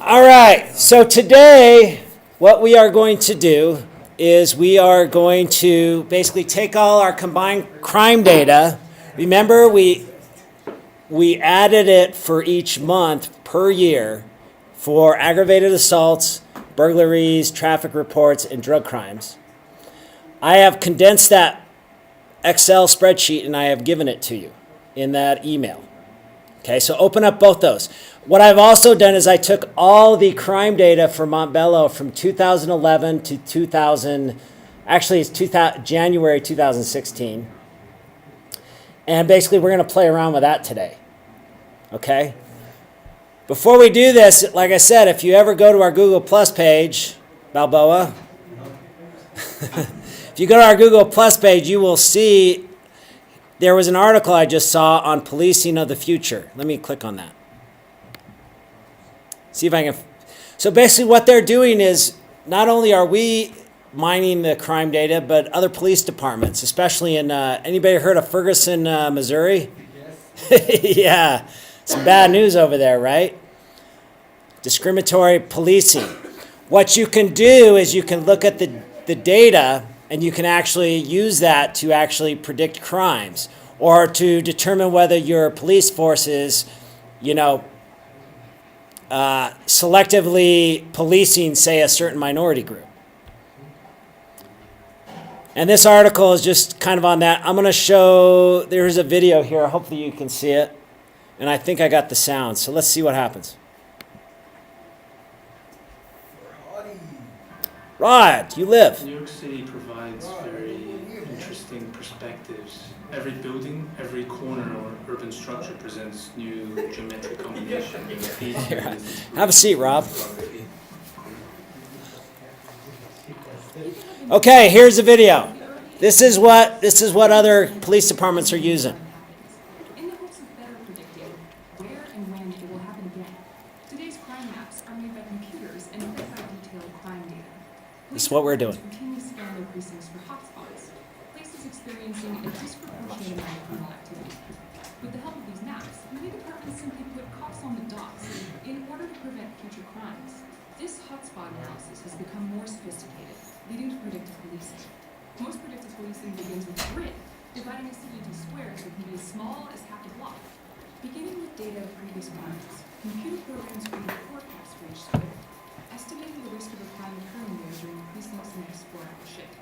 All right, so today what we are going to do is we are going to basically take all our combined crime data. Remember, we added it for each month per year for aggravated assaults, burglaries, traffic reports, and drug crimes. I have condensed that Excel spreadsheet and I have given it to you in that email. Okay, so open up both those. What I've also done is I took all the crime data for Montbello from 2011 to 2000, actually it's January 2016. And basically we're going to play around with that today. Okay? Before we do this, like I said, if you ever go to our Google Plus page, Balboa, if you go to our Google Plus page, you will see there was an article I just saw on policing of the future. Let me click on that. See if I can. So basically what they're doing is not only are we mining the crime data, but other police departments, especially in, anybody heard of Ferguson, Missouri? Yes. Yeah, some bad news over there, right? Discriminatory policing. What you can do is you can look at the data and you can actually use that to actually predict crimes or to determine whether your police force is, selectively policing, say, a certain minority group. And this article is just kind of on that. I'm going to show, there's a video here. Hopefully you can see it. And I think I got the sound. So let's see what happens. Rod, you live. New York City provides very interesting perspectives. Every building, every corner or urban structure presents new geometric combinations. Have a seat, Rob. Okay, here's the video. This is what other police departments are using. In the hopes of better predicting where and when it will happen again, today's crime maps are made by computers and provide detailed crime data. This is what we're doing. Routinely scan their precincts for hotspots, places experiencing a disproportionate amount of criminal activity. With the help of these maps, many departments simply put cops on the dots in order to prevent future crimes. This hotspot analysis has become more sophisticated, leading to predictive policing. Most predictive policing begins with a grid, dividing a city into squares that can be as small as half a block. Beginning with data of previous crimes, computer programs create a forecast for each square, estimating the risk of a crime occurring there during the precinct's next 4-hour shift.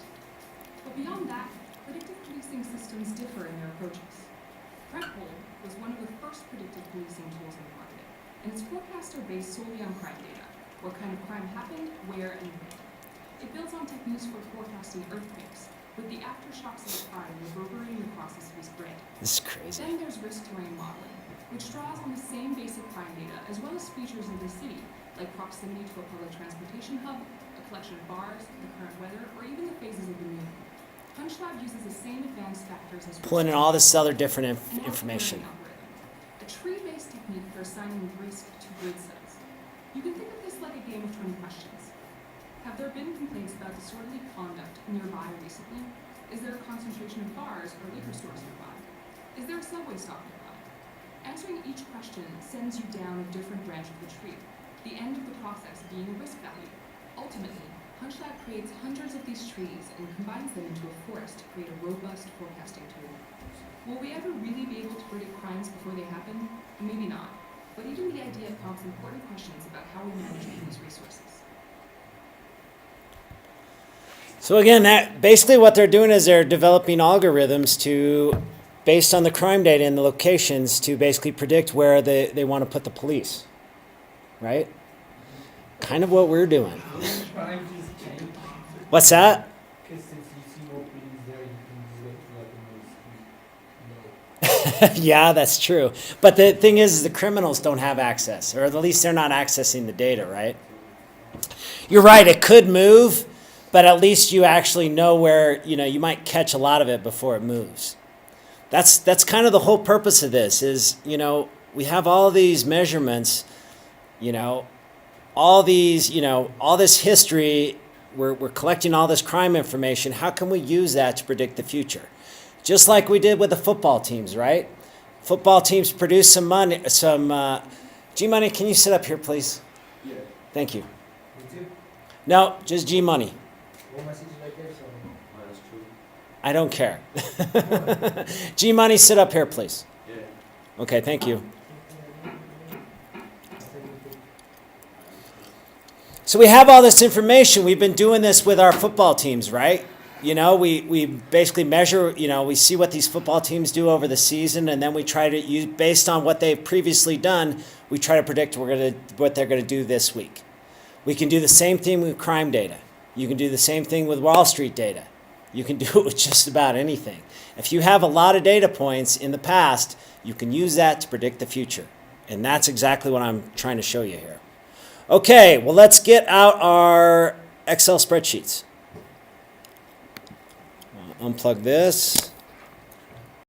But beyond that, predictive policing systems differ in their approaches. PrepPol was one of the first predictive policing tools in the market, and its forecasts are based solely on crime data, what kind of crime happened, where, and when. It builds on techniques for forecasting earthquakes, with the aftershocks of the crime reverberating across the city's grid. This is crazy. Then there's risk terrain modeling, which draws on the same basic crime data as well as features of the city, like proximity to a public transportation hub, a collection of bars, the current weather, or even the phases of the moon. HunchLab uses the same advanced factors as pulling in all this other different information. A tree-based technique for assigning risk to grid cells. You can think of this like a game of 20 questions. Have there been complaints about disorderly conduct nearby recently? Is there a concentration of bars or liquor stores nearby? Is there a subway stop nearby? Answering each question sends you down a different branch of the tree, the end of the process being a risk value. Ultimately, HunchLab creates hundreds of these trees and combines them into a forest to create a robust forecasting tool. Will we ever really be able to predict crimes before they happen? Maybe not. But even the idea prompts important questions about how we manage these resources. So again, that basically what they're doing is they're developing algorithms to, based on the crime data and the locations, to basically predict where they want to put the police, right? Kind of what we're doing. What's that? Yeah, that's true. But the thing is the criminals don't have access, or at least they're not accessing the data, right? You're right, it could move, but at least you actually know where, you might catch a lot of it before it moves. That's kind of the whole purpose of this is, we have all these measurements, all this history, we're collecting all this crime information. How can we use that to predict the future? Just like we did with the football teams, right? Football teams produce some money, G-Money, can you sit up here, please? Yeah. Thank you. No, just G money. I don't care. G money, sit up here, please. Okay, thank you. So we have all this information. We've been doing this with our football teams, right? You know, we basically measure, you know, we see what these football teams do over the season, and then we try to use, based on what they've previously done, we try to predict what they're going to do this week. We can do the same thing with crime data. You can do the same thing with Wall Street data. You can do it with just about anything. If you have a lot of data points in the past, you can use that to predict the future. And that's exactly what I'm trying to show you here. Okay, well, let's get out our Excel spreadsheets. Unplug this.